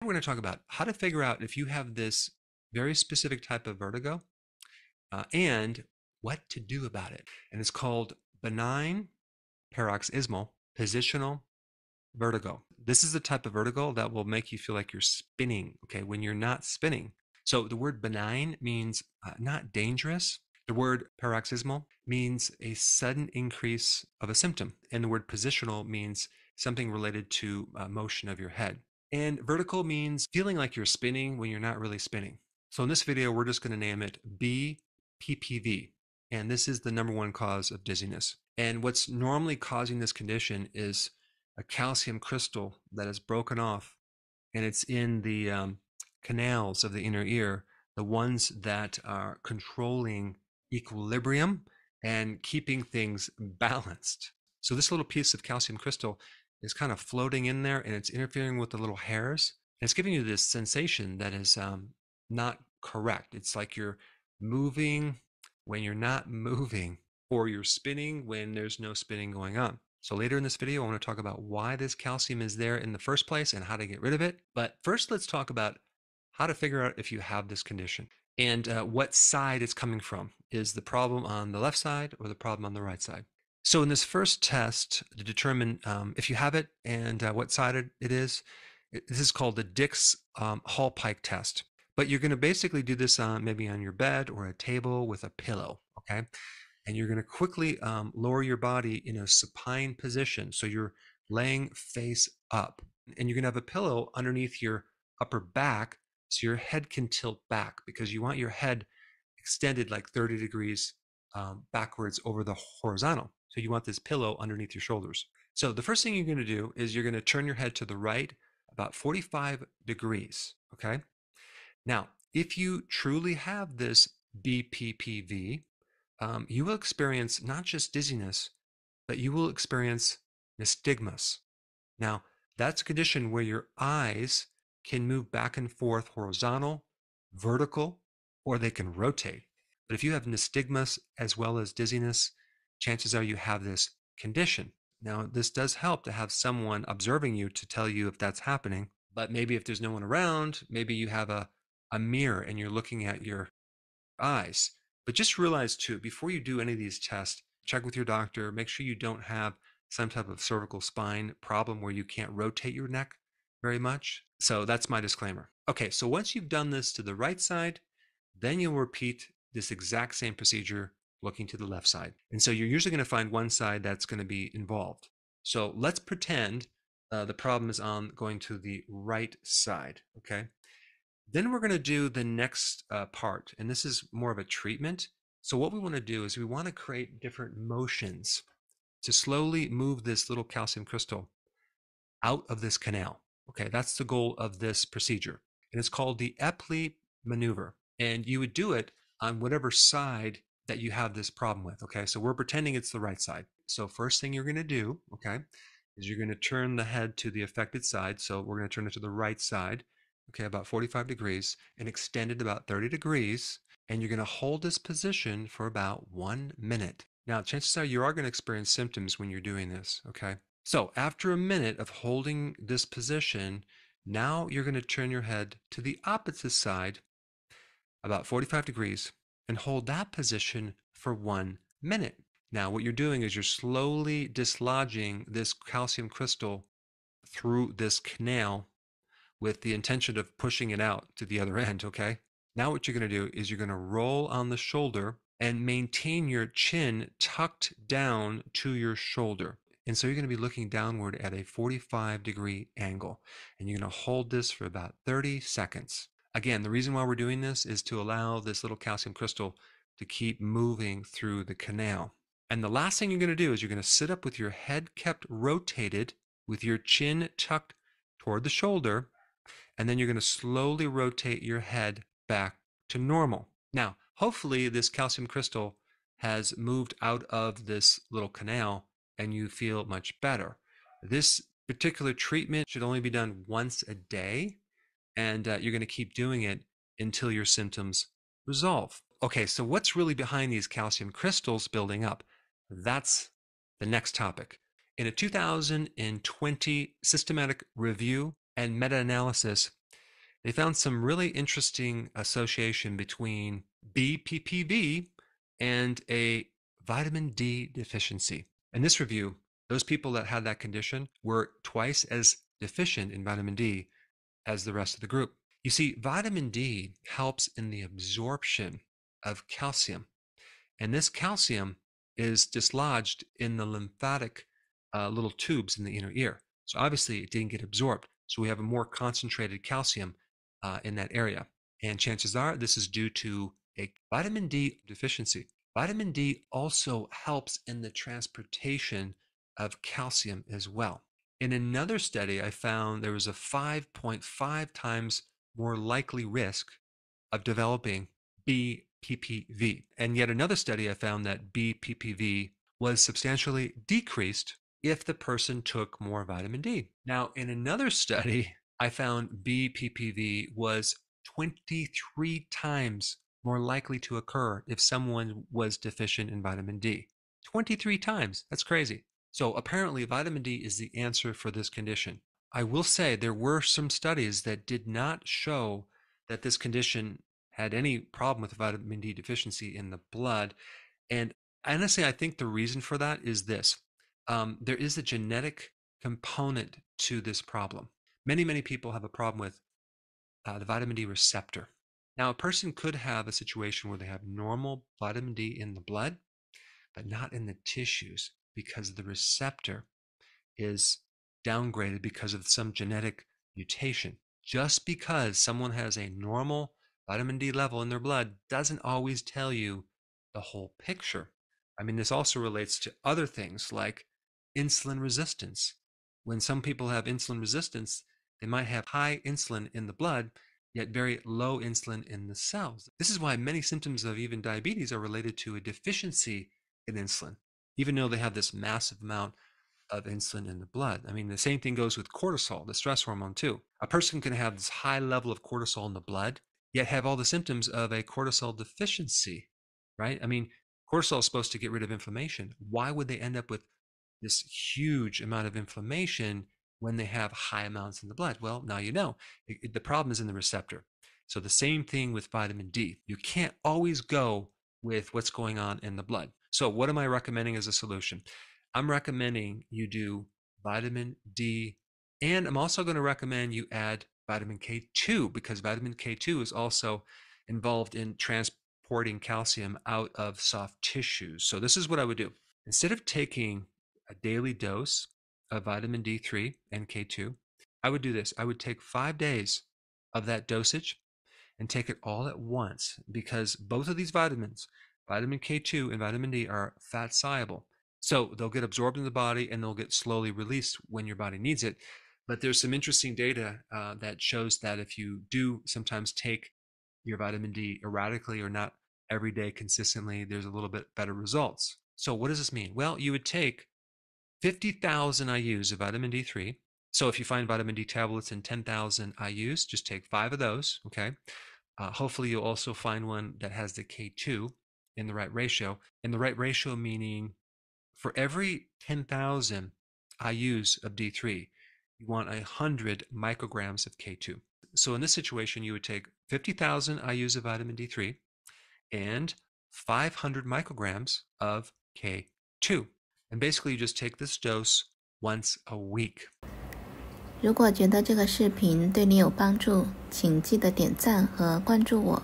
We're going to talk about how to figure out if you have this very specific type of vertigo and what to do about it. And it's called benign paroxysmal positional vertigo. This is the type of vertigo that will make you feel like you're spinning, okay, when you're not spinning. So the word benign means not dangerous. The word paroxysmal means a sudden increase of a symptom. And the word positional means something related to motion of your head. And vertical means feeling like you're spinning when you're not really spinning. So in this video, we're just going to name it BPPV. And this is the #1 cause of dizziness. And what's normally causing this condition is a calcium crystal that is broken off, and it's in the canals of the inner ear, the ones that are controlling equilibrium and keeping things balanced. So this little piece of calcium crystal is kind of floating in there, and it's interfering with the little hairs. And it's giving you this sensation that is not correct. It's like you're moving when you're not moving, or you're spinning when there's no spinning going on. So later in this video, I want to talk about why this calcium is there in the first place and how to get rid of it. But first, let's talk about how to figure out if you have this condition and what side it's coming from. Is the problem on the left side or the problem on the right side? So in this first test to determine if you have it and what side it is, this is called the Dix-Hallpike test. But you're going to basically do this maybe on your bed or a table with a pillow, okay? And you're going to quickly lower your body in a supine position. So you're laying face up, and you're going to have a pillow underneath your upper back so your head can tilt back, because you want your head extended like 30 degrees backwards over the horizontal. So you want this pillow underneath your shoulders. So the first thing you're going to do is you're going to turn your head to the right about 45 degrees, okay? Now, if you truly have this BPPV, you will experience not just dizziness, but you will experience nystagmus. Now, that's a condition where your eyes can move back and forth horizontal, vertical, or they can rotate. But if you have nystagmus as well as dizziness, chances are you have this condition. Now, this does help to have someone observing you to tell you if that's happening. But maybe if there's no one around, maybe you have a mirror and you're looking at your eyes. But just realize too, before you do any of these tests, check with your doctor, make sure you don't have some type of cervical spine problem where you can't rotate your neck very much. So that's my disclaimer. Okay, so once you've done this to the right side, then you'll repeat this exact same procedure looking to the left side. And so you're usually going to find one side that's going to be involved. So let's pretend the problem is on going to the right side, okay? Then we're going to do the next part, and this is more of a treatment. So what we want to do is we want to create different motions to slowly move this little calcium crystal out of this canal. Okay, that's the goal of this procedure. And it's called the Epley Maneuver. And you would do it on whatever side that you have this problem with. Okay, so we're pretending it's the right side. So first thing you're going to do, okay, is you're going to turn the head to the affected side. So we're going to turn it to the right side, okay, about 45 degrees, and extend it about 30 degrees. And you're going to hold this position for about 1 minute. Now, chances are you are going to experience symptoms when you're doing this, okay? So after a minute of holding this position, now you're going to turn your head to the opposite side, about 45 degrees, and hold that position for 1 minute. Now, what you're doing is you're slowly dislodging this calcium crystal through this canal with the intention of pushing it out to the other end, okay? Now what you're going to do is you're going to roll on the shoulder and maintain your chin tucked down to your shoulder. And so you're going to be looking downward at a 45-degree angle. And you're going to hold this for about 30 seconds. Again, the reason why we're doing this is to allow this little calcium crystal to keep moving through the canal. And the last thing you're going to do is you're going to sit up with your head kept rotated, with your chin tucked toward the shoulder, and then you're going to slowly rotate your head back to normal. Now, hopefully this calcium crystal has moved out of this little canal and you feel much better. This particular treatment should only be done once a day, and you're going to keep doing it until your symptoms resolve. Okay, so what's really behind these calcium crystals building up? That's the next topic. In a 2020 systematic review and meta-analysis, they found some really interesting association between BPPV and a vitamin D deficiency. In this review, those people that had that condition were twice as deficient in vitamin D as the rest of the group. You see, vitamin D helps in the absorption of calcium, and this calcium is dislodged in the lymphatic little tubes in the inner ear. So obviously it didn't get absorbed. So we have a more concentrated calcium in that area. And chances are this is due to a vitamin D deficiency. Vitamin D also helps in the transportation of calcium as well. In another study, I found there was a 5.5 times more likely risk of developing BPPV. And yet another study, I found that BPPV was substantially decreased if the person took more vitamin D. Now, in another study, I found BPPV was 23 times more likely to occur if someone was deficient in vitamin D. 23 times. That's crazy. So apparently vitamin D is the answer for this condition. I will say there were some studies that did not show that this condition had any problem with vitamin D deficiency in the blood. And honestly, I think the reason for that is this. There is a genetic component to this problem. Many people have a problem with the vitamin D receptor. Now, a person could have a situation where they have normal vitamin D in the blood, but not in the tissues because the receptor is downgraded because of some genetic mutation. Just because someone has a normal vitamin D level in their blood doesn't always tell you the whole picture. I mean, this also relates to other things like insulin resistance. When some people have insulin resistance, they might have high insulin in the blood, yet very low insulin in the cells. This is why many symptoms of even diabetes are related to a deficiency in insulin, even though they have this massive amount of insulin in the blood. I mean, the same thing goes with cortisol, the stress hormone too. A person can have this high level of cortisol in the blood, yet have all the symptoms of a cortisol deficiency, right? I mean, cortisol is supposed to get rid of inflammation. Why would they end up with this huge amount of inflammation when they have high amounts in the blood? Well, now you know. The problem is in the receptor. So the same thing with vitamin D. You can't always go with what's going on in the blood. So what am I recommending as a solution? I'm recommending you do vitamin D, and I'm also going to recommend you add vitamin K2 because vitamin K2 is also involved in transporting calcium out of soft tissues. So this is what I would do. Instead of taking a daily dose of vitamin D3 and K2, I would do this. I would take 5 days of that dosage and take it all at once because both of these vitamins, vitamin K2 and vitamin D, are fat soluble. So they'll get absorbed in the body and they'll get slowly released when your body needs it. But there's some interesting data that shows that if you do sometimes take your vitamin D erratically or not every day consistently, there's a little bit better results. So what does this mean? Well, you would take 50,000 IUs of vitamin D3. So if you find vitamin D tablets in 10,000 IUs, just take 5 of those, okay? Hopefully you'll also find one that has the K2 in the right ratio. In the right ratio meaning for every 10,000 IUs of D3, you want 100 micrograms of K2. So in this situation, you would take 50,000 IUs of vitamin D3 and 500 micrograms of K2. And basically, you just take this dose once a week. 如果觉得这个视频对你有帮助，请记得点赞和关注我。